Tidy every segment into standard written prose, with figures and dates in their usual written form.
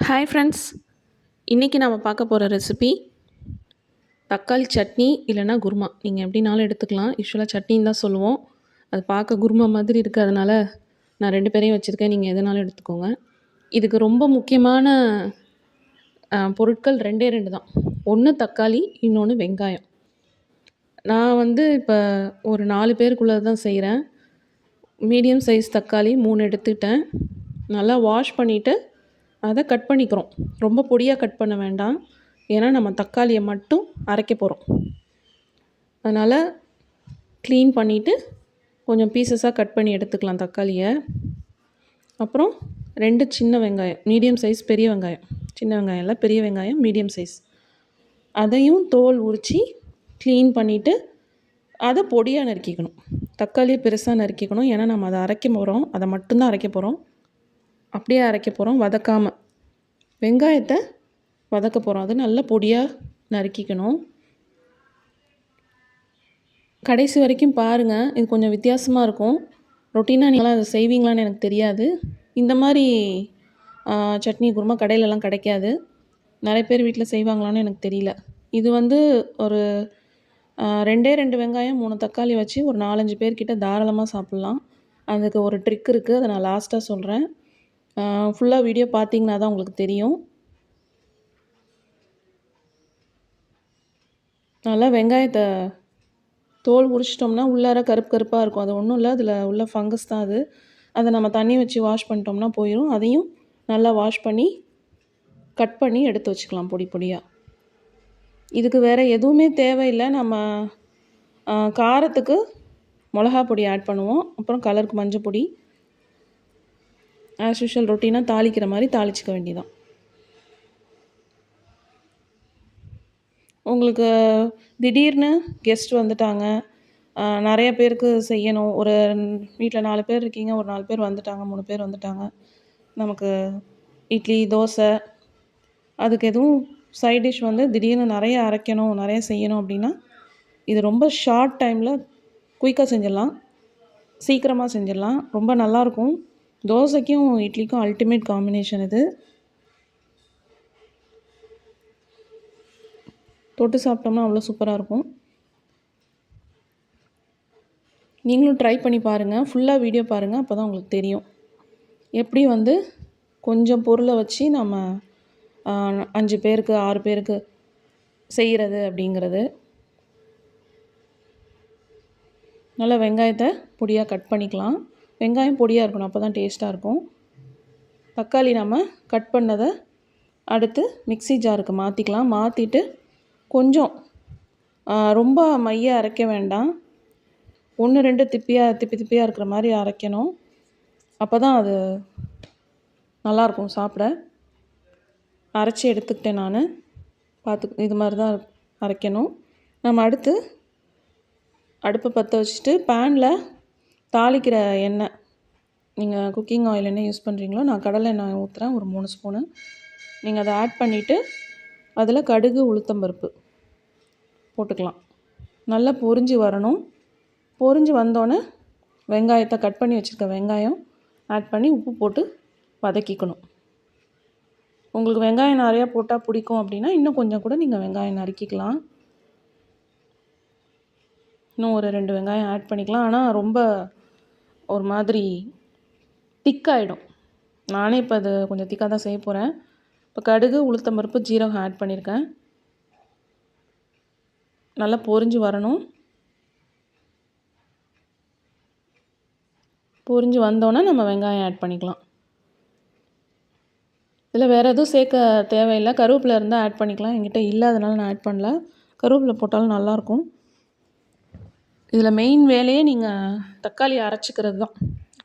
Hi friends, இன்றைக்கி நம்ம பார்க்க போகிற ரெசிபி தக்காளி சட்னி இல்லைன்னா குருமா. நீங்கள் எப்படினாலும் எடுத்துக்கலாம். யூஸ்வலாக சட்னின்னு தான் சொல்லுவோம். அது பார்க்க குருமா மாதிரி இருக்குது, அதனால் நான் 2 பேரையும் வச்சுருக்கேன். நீங்கள் எதுனாலும் எடுத்துக்கோங்க. இதுக்கு ரொம்ப முக்கியமான பொருட்கள் 2 தான். ஒன்று தக்காளி, இன்னொன்று வெங்காயம். நான் இப்போ ஒரு 4 பேருக்குள்ளது தான் செய்கிறேன். மீடியம் சைஸ் தக்காளி 3 எடுத்துக்கிட்டேன். நல்லா வாஷ் பண்ணிவிட்டு அதை கட் பண்ணிக்கிறோம். ரொம்ப பொடியாக கட் பண்ண வேண்டாம், ஏன்னா நம்ம தக்காளியை மட்டும் அரைக்க போகிறோம். அதனால் க்ளீன் பண்ணிவிட்டு கொஞ்சம் பீசஸாக கட் பண்ணி எடுத்துக்கலாம் தக்காளியை. அப்புறம் 2 சின்ன வெங்காயம், மீடியம் சைஸ் பெரிய வெங்காயம், சின்ன வெங்காயம் இல்லை பெரிய வெங்காயம் மீடியம் சைஸ், அதையும் தோல் உரித்து க்ளீன் பண்ணிவிட்டு அதை பொடியாக நறுக்கிக்கணும். தக்காளியை பெருசாக நறுக்கிக்கணும், ஏன்னா நம்ம அதை அரைக்க போகிறோம். அதை மட்டும்தான் அரைக்க போகிறோம், அப்படியே அரைக்க போகிறோம், வதக்காமல். வெங்காயத்தை வதக்க போகிறோம், அது நல்லா பொடியாக நறுக்கிக்கணும். கடைசி வரைக்கும் பாருங்கள், இது கொஞ்சம் வித்தியாசமாக இருக்கும். ரொட்டீனாக நீங்களாம் அதை செய்வீங்களான்னு எனக்கு தெரியாது. இந்த மாதிரி சட்னி குருமா கடையிலலாம் கிடைக்காது. நிறைய பேர் வீட்டில் செய்வாங்களான்னு எனக்கு தெரியல. இது ஒரு 2 வெங்காயம் 3 தக்காளி வச்சு ஒரு 4-5 பேர்கிட்ட தாராளமாக சாப்பிட்லாம். அதுக்கு ஒரு ட்ரிக் இருக்குது, அதை நான் லாஸ்ட்டாக சொல்கிறேன். ஃபுல்லாக வீடியோ பார்த்தீங்கன்னா தான் உங்களுக்கு தெரியும். நல்லா வெங்காயத்தை தோல் உரிச்சிட்டோம்னா உள்ளார கருப்பு கருப்பாக இருக்கும். அது ஒன்றும் இல்லை, அதில் உள்ள ஃபங்கஸ் தான் அது. அதை நம்ம தண்ணி வச்சு வாஷ் பண்ணிட்டோம்னா போயிடும். அதையும் நல்லா வாஷ் பண்ணி கட் பண்ணி எடுத்து வச்சுக்கலாம் பொடி பொடியாக. இதுக்கு வேறு எதுவுமே தேவையில்லை. நம்ம காரத்துக்கு மிளகா பொடி ஆட் பண்ணுவோம், அப்புறம் கலருக்கு மஞ்சள் பொடி. ஆஸ் யூஷுவல் ரொட்டீனாக தாளிக்கிற மாதிரி தாளிச்சிக்க வேண்டியதான். உங்களுக்கு திடீர்னு கெஸ்ட் வந்துட்டாங்க, நிறைய பேருக்கு செய்யணும், ஒரு வீட்டில் 4 பேர் இருக்கீங்க, ஒரு 4 பேர் வந்துட்டாங்க, 3 பேர் வந்துட்டாங்க, நமக்கு இட்லி தோசை அதுக்கு எதுவும் சைட் டிஷ் திடீர்னு நிறைய அரைக்கணும், நிறைய செய்யணும் அப்படின்னா இது ரொம்ப ஷார்ட் டைமில் குயிக்காக செஞ்சிடலாம், சீக்கிரமாக செஞ்சிடலாம். ரொம்ப நல்லாயிருக்கும். தோசைக்கும் இட்லிக்கும் அல்டிமேட் காம்பினேஷன் இது. தொட்டு சாப்பிட்டோம்னா அவ்வளோ சூப்பராக இருக்கும். நீங்களும் ட்ரை பண்ணி பாருங்கள், ஃபுல்லாக வீடியோ பாருங்கள், அப்போ தான் உங்களுக்கு தெரியும் எப்படி கொஞ்சம் பொருளை வச்சு நம்ம 5 பேருக்கு 6 பேருக்கு செய்கிறது அப்படிங்கிறது. நல்லா வெங்காயத்தை பொடியாக கட் பண்ணிக்கலாம். வெங்காயம் பொடியாக இருக்கணும், அப்போ தான் டேஸ்ட்டாக இருக்கும். தக்காளி நம்ம கட் பண்ணதை அடுத்து மிக்ஸி ஜாருக்கு மாற்றிக்கலாம். மாற்றிட்டு கொஞ்சம் ரொம்ப மைய அரைக்க வேண்டாம், 1-2 திப்பி திப்பியாக இருக்கிற மாதிரி அரைக்கணும். அப்போ தான் அது நல்லாயிருக்கும் சாப்பிட. அரைச்சி எடுத்துக்கிட்டேன் நான், இது மாதிரி தான் அரைக்கணும். நம்ம அடுத்து அடுப்பை பற்ற வச்சுட்டு பேனில் தாளிக்கிற எண்ணெய், நீங்கள் குக்கிங் ஆயில் என்ன யூஸ் பண்ணுறீங்களோ, நான் கடலை எண்ணெய் ஊற்றுறேன் ஒரு 3 ஸ்பூனு. நீங்கள் அதை ஆட் பண்ணிவிட்டு அதில் கடுகு உளுத்தம்பருப்பு போட்டுக்கலாம். நல்லா பொரிஞ்சு வரணும். பொரிஞ்சு வந்தோடனே வெங்காயத்தை கட் பண்ணி வச்சுருக்க வெங்காயம் ஆட் பண்ணி உப்பு போட்டு வதக்கிக்கணும். உங்களுக்கு வெங்காயம் நிறையா போட்டால் பிடிக்கும் அப்படின்னா இன்னும் கொஞ்சம் கூட நீங்கள் வெங்காயம் நறுக்கிக்கலாம். இன்னும் ஒரு 2 வெங்காயம் ஆட் பண்ணிக்கலாம். ஆனால் ரொம்ப ஒரு மாதிரி திக்காகிடும். நானே இப்போ அது கொஞ்சம் திக்காக தான் செய்ய போகிறேன். இப்போ கடுகு உளுத்தம்பருப்பு ஜீரகம் ஆட் பண்ணியிருக்கேன். நல்லா பொரிஞ்சு வரணும். பொரிஞ்சு வந்தோன்னே நம்ம வெங்காயம் ஆட் பண்ணிக்கலாம். இதில் வேறு எதுவும் சேர்க்க தேவையில்லை. கருவேப்பிலை இருந்தால் ஆட் பண்ணிக்கலாம், என்கிட்ட இல்லாதனால நான் ஆட் பண்ணல. கருவேப்பிலை போட்டாலும் நல்லாயிருக்கும். இதில் மெயின் வேலையே நீங்கள் தக்காளி அரைச்சிக்கிறது தான்.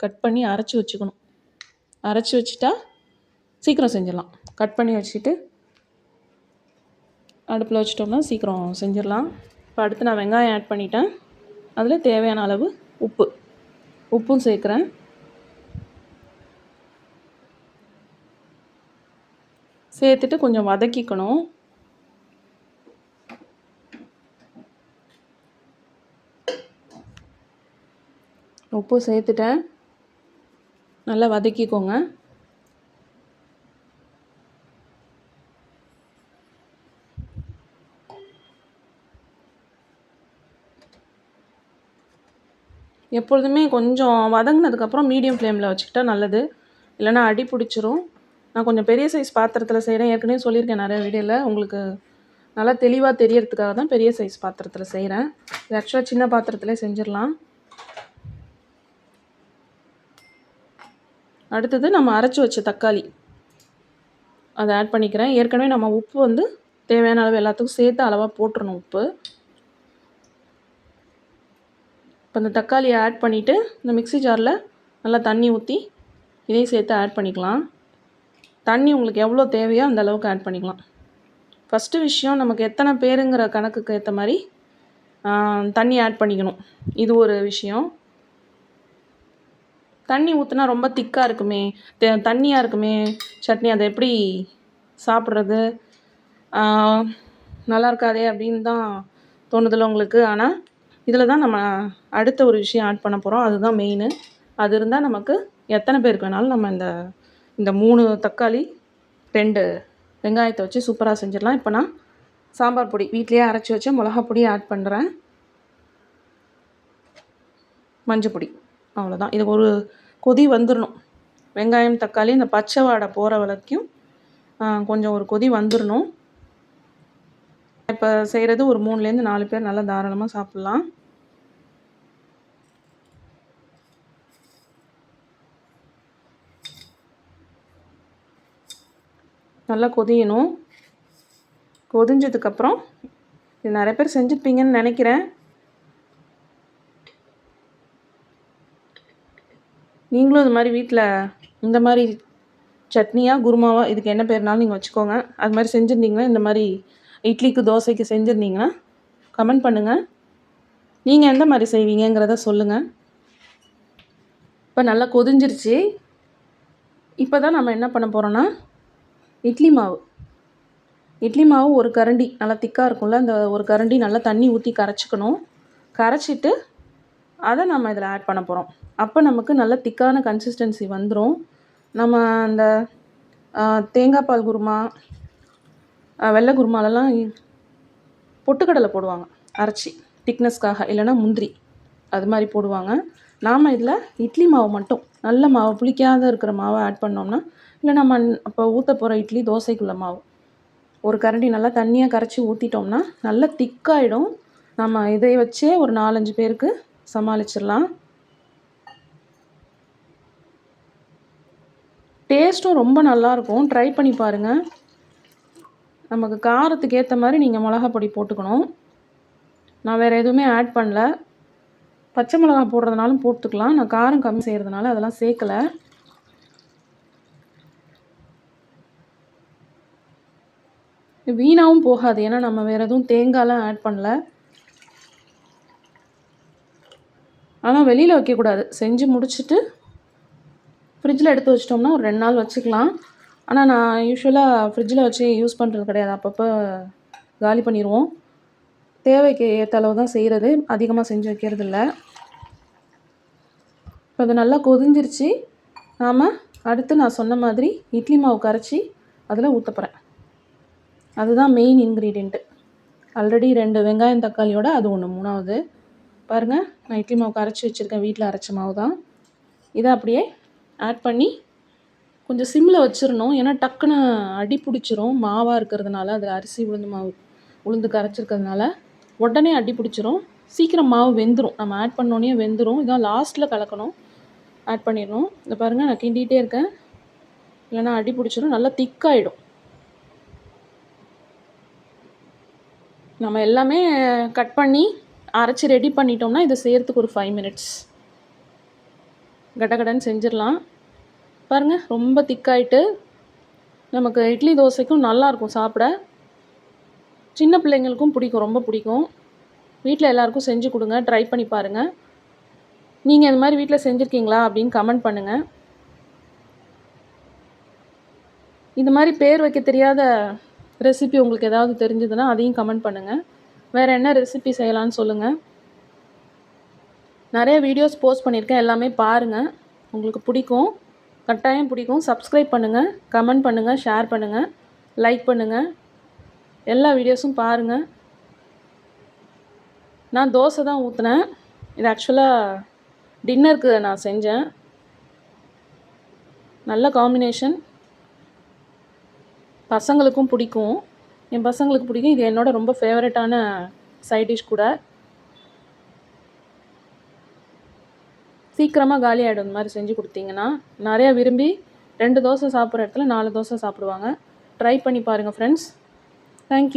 கட் பண்ணி அரைச்சி வச்சுக்கணும். அரைச்சி வச்சுட்டா சீக்கிரம் செஞ்சிடலாம். கட் பண்ணி வச்சுட்டு அடுப்பில் வச்சிட்டோம்னா சீக்கிரம் செஞ்சிடலாம். இப்போ அடுத்து நான் வெங்காயம் ஆட் பண்ணிட்டேன். அதில் தேவையான அளவு உப்பும் சேர்க்குறேன். சேர்த்துட்டு கொஞ்சம் வதக்கிக்கணும். உப்பு சேர்த்துட்டேன், நல்லா வதக்கிக்கோங்க. எப்பொழுதுமே கொஞ்சம் வதங்கினதுக்கப்புறம் மீடியம் ஃப்ளேமில் வச்சுக்கிட்டா நல்லது, இல்லைன்னா அடி பிடிச்சிரும். நான் கொஞ்சம் பெரிய சைஸ் பாத்திரத்தில் செய்கிறேன், ஏற்கனவே சொல்லியிருக்கேன் நிறைய வீடியோவில். உங்களுக்கு நல்லா தெளிவாக தெரியறதுக்காக தான் பெரிய சைஸ் பாத்திரத்தில் செய்கிறேன். இது ஆக்சுவலாக சின்ன பாத்திரத்திலே செஞ்சிடலாம். அடுத்தது நம்ம அரைச்சி வச்ச தக்காளி அதை ஆட் பண்ணிக்கிறேன். ஏற்கனவே நம்ம உப்பு வந்து தேவையான அளவு எல்லாத்துக்கும் சேர்த்து அளவாக போட்டுறணும் உப்பு. இப்போ இந்த தக்காளியை ஆட் பண்ணிவிட்டு இந்த மிக்ஸி ஜாரில் நல்லா தண்ணி ஊற்றி இதையும் சேர்த்து ஆட் பண்ணிக்கலாம். தண்ணி உங்களுக்கு எவ்வளோ தேவையோ அந்த அளவுக்கு ஆட் பண்ணிக்கலாம். ஃபஸ்ட்டு விஷயம், நமக்கு எத்தனை பேருங்கிற கணக்குக்கு ஏற்ற மாதிரி தண்ணி ஆட் பண்ணிக்கணும். இது ஒரு விஷயம். தண்ணி ஊற்றினா ரொம்ப திக்காக இருக்குமே, தண்ணியாக இருக்குமே சட்னி, அதை எப்படி சாப்பிட்றது, நல்லா இருக்காதே அப்படின்னு தான் தோணுதில்ல உங்களுக்கு. ஆனால் இதில் தான் நம்ம அடுத்த ஒரு விஷயம் ஆட் பண்ண போகிறோம். அதுதான் மெயின். அது இருந்தால் நமக்கு எத்தனை பேருக்கு வேணாலும் நம்ம இந்த 3 தக்காளி 2 வெங்காயத்தை வச்சு சூப்பராக செஞ்சிடலாம். இப்போ நான் சாம்பார் பொடி வீட்டிலேயே அரைச்சி வச்சு மிளகா பொடி ஆட் பண்ணுறேன். மஞ்சள் பொடி, அவ்வளோதான். இது ஒரு கொதி வந்துடணும். வெங்காயம் தக்காளி இந்த பச்சை வாடை போகிற வரைக்கும் கொஞ்சம் ஒரு கொதி வந்துடணும். இப்போ செய்கிறது ஒரு 3லேருந்து 4 பேர் நல்லா தாராளமாக சாப்பிட்லாம். நல்லா கொதியணும். கொதிஞ்சதுக்கப்புறம் இது நிறைய பேர் செஞ்சுருப்பீங்கன்னு நினைக்கிறேன். நீங்களும் இது மாதிரி வீட்டில் இந்த மாதிரி சட்னியாக குருமாவா இதுக்கு என்ன பேர்னாலும் நீங்கள் வச்சுக்கோங்க. அது மாதிரி செஞ்சுருந்தீங்கன்னா, இந்த மாதிரி இட்லிக்கு தோசைக்கு செஞ்சுருந்தீங்கன்னா கமெண்ட் பண்ணுங்கள். நீங்கள் எந்த மாதிரி செய்வீங்கிறத சொல்லுங்கள். இப்போ நல்லா கொதிஞ்சிருச்சு. இப்போ தான் நம்ம என்ன பண்ண போகிறோன்னா, இட்லி மாவு ஒரு கரண்டி, நல்லா திக்காக இருக்கும்ல, அந்த ஒரு கரண்டி நல்லா தண்ணி ஊற்றி கரைச்சிக்கணும். கரைச்சிட்டு அதை நம்ம இதில் ஆட் பண்ண போகிறோம். அப்போ நமக்கு நல்ல திக்கான கன்சிஸ்டன்சி வந்துடும். நம்ம அந்த தேங்காய் பால் குருமா, வெள்ளை குருமாலெல்லாம் பொட்டுக்கடலை போடுவாங்க அரைச்சி திக்னஸ்க்காக, இல்லைன்னா முந்திரி அது மாதிரி போடுவாங்க. நாம் இதில் இட்லி மாவு மட்டும், நல்ல மாவு, புளிக்காத இருக்கிற மாவை ஆட் பண்ணோம்னா, இல்லை நம்ம அப்போ ஊற்ற போகிற இட்லி தோசைக்குள்ள மாவு ஒரு கரண்டி நல்லா தண்ணியாக கரைச்சி ஊற்றிட்டோம்னா நல்லா திக்காயிடும். நம்ம இதை வச்சே ஒரு 4-5 பேருக்கு சமாளிச்சிடலாம். டேஸ்ட்டும் ரொம்ப நல்லாயிருக்கும். ட்ரை பண்ணி பாருங்கள். நமக்கு காரத்துக்கு ஏற்ற மாதிரி நீங்கள் மிளகா பொடி போட்டுக்கணும். நான் வேறு எதுவுமே ஆட் பண்ணல. பச்சை மிளகா போடுறதுனாலும் போட்டுக்கலாம். நான் காரம் கம்மி செய்கிறதுனால அதெல்லாம் சேர்க்கலை. வீணாகவும் போகாது, ஏன்னா நம்ம வேறு எதுவும் தேங்காயெலாம் ஆட் பண்ணல. ஆனால் வெளியில் வைக்கக்கூடாது. செஞ்சு முடிச்சுட்டு ஃப்ரிட்ஜில் எடுத்து வச்சிட்டோம்னா ஒரு 2 நாள் வச்சுக்கலாம். ஆனால் நான் யூஸ்வலாக ஃப்ரிட்ஜில் வச்சு யூஸ் பண்ணுறது கிடையாது. அப்பப்போ காலி பண்ணிடுவோம். தேவைக்கு ஏற்ற அளவு தான் செய்கிறது, அதிகமாக செஞ்சு வைக்கிறது இல்லை. இப்போ அது நல்லா கொதிஞ்சிருச்சு. நாம் அடுத்து நான் சொன்ன மாதிரி இட்லி மாவு கரைச்சி அதில் ஊற்ற போகிறேன். அதுதான் மெயின் இன்க்ரீடியண்ட்டு. ஆல்ரெடி 2 வெங்காயம் தக்காளியோட அது ஒன்று 3வது. பாருங்கள், நான் இட்லி மாவு கரைச்சி வச்சுருக்கேன், வீட்டில் அரைச்ச மாவு தான். இதை அப்படியே ஆட் பண்ணி கொஞ்சம் சிம்மில் வச்சிடணும். ஏன்னா டக்குன்னு அடி பிடிச்சிரும் மாவாக இருக்கிறதுனால, அதில் அரிசி உளுந்து கரைச்சிருக்கிறதுனால உடனே அடி பிடிச்சிரும். சீக்கிரம் மாவு வெந்துடும். நம்ம ஆட் பண்ணோன்னே வெந்துடும். இதான் லாஸ்ட்டில் கலக்கணும், ஆட் பண்ணிடணும். இதை பாருங்கள், நான் கிண்டிகிட்டே இருக்கேன், இல்லைன்னா அடி பிடிச்சிரும். நல்லா திக்காயிடும். நம்ம எல்லாமே கட் பண்ணி அரைச்சி ரெடி பண்ணிட்டோம்னா இதை செய்கிறதுக்கு ஒரு 5 மினிட்ஸ் கடகடன்னு செஞ்சிடலாம். பாருங்கள், ரொம்ப திக்காயிட்டு நமக்கு இட்லி தோசைக்கும் நல்லாயிருக்கும் சாப்பிட. சின்ன பிள்ளைங்களுக்கும் பிடிக்கும், ரொம்ப பிடிக்கும். வீட்டில் எல்லாேருக்கும் செஞ்சு கொடுங்க, ட்ரை பண்ணி பாருங்கள். நீங்கள் இது மாதிரி வீட்டில் செஞ்சுருக்கீங்களா அப்படின்னு கமெண்ட் பண்ணுங்கள். இந்த மாதிரி பேர் வைக்க தெரியாத ரெசிபி உங்களுக்கு ஏதாவது தெரிஞ்சதுன்னா அதையும் கமெண்ட் பண்ணுங்கள். வேறு என்ன ரெசிபி செய்யலான்னு சொல்லுங்கள். நிறைய வீடியோஸ் போஸ்ட் பண்ணியிருக்கேன், எல்லாமே பாருங்கள், உங்களுக்கு பிடிக்கும், கட்டாயம் பிடிக்கும். சப்ஸ்கிரைப் பண்ணுங்கள், கமெண்ட் பண்ணுங்கள், ஷேர் பண்ணுங்கள், லைக் பண்ணுங்கள். எல்லா வீடியோஸும் பாருங்கள். நான் தோசை தான் ஊற்றினேன். இது ஆக்சுவலாக டின்னருக்கு நான் செஞ்சேன். நல்ல காம்பினேஷன். பசங்களுக்கும் பிடிக்கும். என் பசங்களுக்கு பிடிக்கும். இது என்னோட ரொம்ப ஃபேவரட்டான சைட் டிஷ் கூட. சீக்கிரமாக காலி ஆகிடும் இந்த மாதிரி செஞ்சு கொடுத்தீங்கன்னா. நிறையா விரும்பி 2 தோசை சாப்பிட்ற இடத்துல 4 தோசை சாப்பிடுவாங்க. ட்ரை பண்ணி பாருங்கள் ஃப்ரெண்ட்ஸ். தேங்க்யூ.